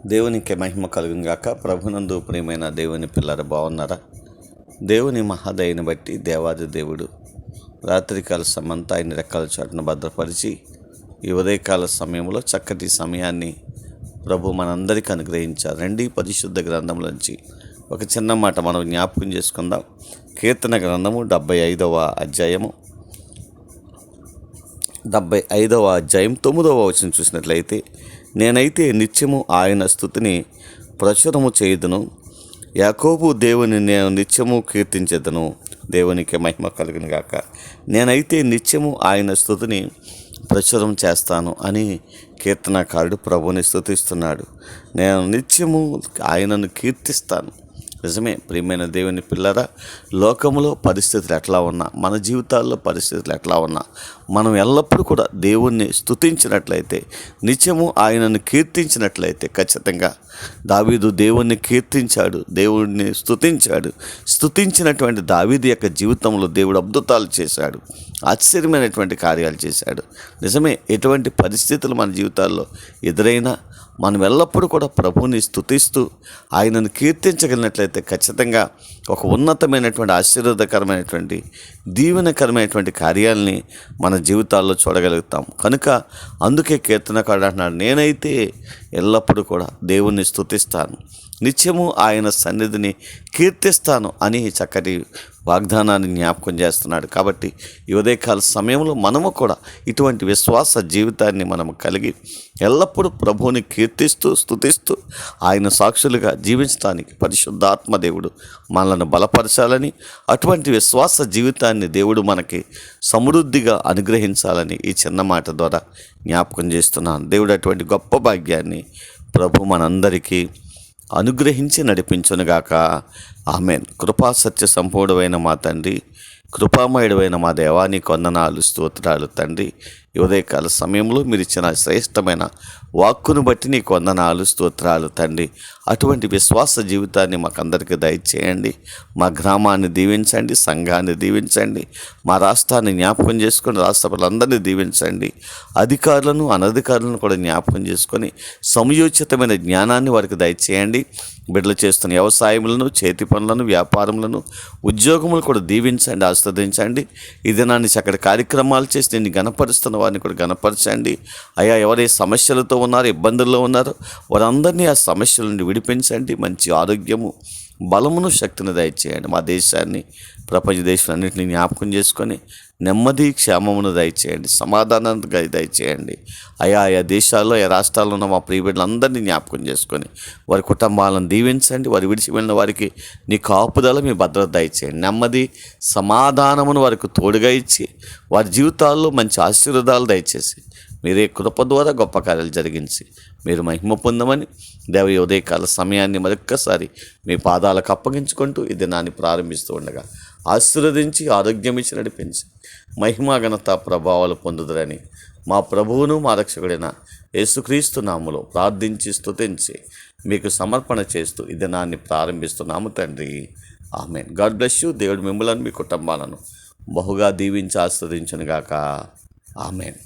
దేవునికి మహిమ కలుగును గాక. ప్రభునందు ప్రియమైన దేవుని పిల్లలు బాగున్నారా? దేవుని మహాదయని బట్టి దేవాది దేవుడు రాత్రికాల సమంతా ఆయన రెక్కల చాటును భద్రపరిచి ఈ ఉదయకాల సమయంలో చక్కటి సమయాన్ని ప్రభు మనందరికీ అనుగ్రహించారు. రండి పరిశుద్ధ గ్రంథంలోంచి ఒక చిన్న మాట మనం జ్ఞాపకం చేసుకుందాం. కీర్తన గ్రంథము 75వ అధ్యాయము 9వ వచనం చూసినట్లయితే, నేనైతే నిత్యము ఆయన స్తుతిని ప్రచురము చేయుదును, యాకోబు దేవుని నేను నిత్యము కీర్తించెదను. దేవునికి మహిమ కలుగును గాక. నేనైతే నిత్యము ఆయన స్తుతిని ప్రచురం చేస్తాను అని కీర్తనకారుడు ప్రభుని స్తుతిస్తున్నాడు. నేను నిత్యము ఆయనను కీర్తిస్తాను. నిజమే ప్రియమైన దేవుని పిల్లరా, లోకంలో పరిస్థితులు ఎట్లా ఉన్నా, మన జీవితాల్లో పరిస్థితులు ఎట్లా ఉన్నా, మనం ఎల్లప్పుడూ కూడా దేవుణ్ణి స్తుతించినట్లయితే, నిత్యము ఆయనను కీర్తించినట్లయితే ఖచ్చితంగా దావీదు దేవుణ్ణి కీర్తించాడు, దేవుడిని స్తుతించాడు. స్తుతించినటువంటి దావీదు యొక్క జీవితంలో దేవుడు అద్భుతాలు చేశాడు, ఆశ్చర్యమైనటువంటి కార్యాలు చేశాడు. నిజమే, ఎటువంటి పరిస్థితులు మన జీవితాల్లో ఎదురైనా మనం ఎల్లప్పుడూ కూడా ప్రభువుని స్తుతిస్తూ ఆయనను కీర్తించగలిగినట్లయితే ఖచ్చితంగా ఒక ఉన్నతమైనటువంటి ఆశీర్వాదకరమైనటువంటి దీవెనకరమైనటువంటి కార్యాలని మన జీవితాల్లో చూడగలుగుతాం. కనుక అందుకే కీర్తనకారుడు అంటున్నాడు, నేనైతే ఎల్లప్పుడూ కూడా దేవుణ్ణి స్తుతిస్తాను, నిత్యము ఆయన సన్నిధిని కీర్తిస్తాను అని చక్కటి వాగ్దానాన్ని జ్ఞాపకం చేస్తున్నాడు. కాబట్టి ఈ ఉదయకాల సమయంలో మనము కూడా ఇటువంటి విశ్వాస జీవితాన్ని మనము కలిగి ఎల్లప్పుడూ ప్రభువుని కీర్తిస్తూ స్తుతిస్తూ ఆయన సాక్షులుగా జీవించడానికి పరిశుద్ధాత్మ దేవుడు మనల్ని బలపరచాలని, అటువంటి విశ్వాస జీవితాన్ని దేవుడు మనకి సమృద్ధిగా అనుగ్రహించాలని ఈ చిన్న మాట ద్వారా జ్ఞాపకం చేస్తున్నాను. దేవుడు అటువంటి గొప్ప భాగ్యాన్ని ప్రభు మనందరికీ అనుగ్రహించి నడిపించునుగాక. ఆమెన్. కృపా సత్య సంపూర్ణమైన మా తండ్రి, కృపామయుడమైన మా దేవా, నీకు వందనాలు స్తోత్రాలు తండ్రి. ఈ ఉదయకాల సమయంలో మీరు ఇచ్చిన శ్రేష్టమైన వాక్కును బట్టి నీకు వందనాలు స్తోత్రాలు తండ్రి. అటువంటి విశ్వాస జీవితాన్ని మాకందరికీ దయచేయండి. మా గ్రామాన్ని దీవించండి, సంఘాన్ని దీవించండి, మా రాష్ట్రాన్ని జ్ఞాపకం చేసుకొని రాష్ట్ర ప్రజలందరినీ దీవించండి. అధికారులను అనధికారులను కూడా జ్ఞాపకం చేసుకొని సమయోచితమైన జ్ఞానాన్ని వారికి దయచేయండి. బిడ్డలు చేస్తున్న వ్యవసాయములను, చేతి పనులను, వ్యాపారములను, ఉద్యోగములు కూడా దీవించండి, ఆస్వాదించండి. ఈ దినాన్ని చక్కటి కార్యక్రమాలు చేసి నేను గణపరుస్తున్న వారిని కూడా గణపరచండి. అయ్యా, ఎవరే సమస్యలతో ఉన్నారో, ఇబ్బందుల్లో ఉన్నారో వారందరినీ ఆ సమస్యల నుండి విడిపించండి. మంచి ఆరోగ్యము, బలమును, శక్తిని దయచేయండి. మా దేశాన్ని, ప్రపంచ దేశాలన్నింటినీ జ్ఞాపకం చేసుకొని నెమ్మది, క్షేమమును దయచేయండి, సమాధానాన్ని దయచేయండి. ఆయా దేశాల్లో, రాష్ట్రాల్లో ఉన్న మా ప్రియ బిడ్డలందరినీ జ్ఞాపకం చేసుకొని వారి కుటుంబాలను దీవించండి. వారి విడిచి వెళ్ళిన వారికి నీ కాపుదల, మీ భద్రత దయచేయండి. నెమ్మది, సమాధానమును వారికి తోడుగా ఇచ్చి వారి జీవితాల్లో మంచి ఆశీర్వాదాలు దయచేసి మీరే కృప ద్వారా గొప్ప కార్యాలు జరిగించి మీరు మహిమ పొందమని దేవ ఉదయకాల సమయాన్ని మరొక్కసారి మీ పాదాలకు అప్పగించుకుంటూ ఈ దినాన్ని ప్రారంభిస్తూ ఉండగా ఆశీర్వదించి ఆరోగ్యం ఇచ్చి నడిపించి మహిమా ఘనత ప్రభావాలు పొందుదరని మా ప్రభువును మా రక్షకుడైన యేసుక్రీస్తు నామములో ప్రార్థించి స్తుతించి మీకు సమర్పణ చేస్తూ ఈ దినాన్ని ప్రారంభిస్తున్నాము తండ్రి. ఆమేన్. God bless you. దేవుడు మిమ్మల్ని, మీ కుటుంబాలను బహుగా దీవించి ఆశీర్వదించును గాక. ఆమేన్.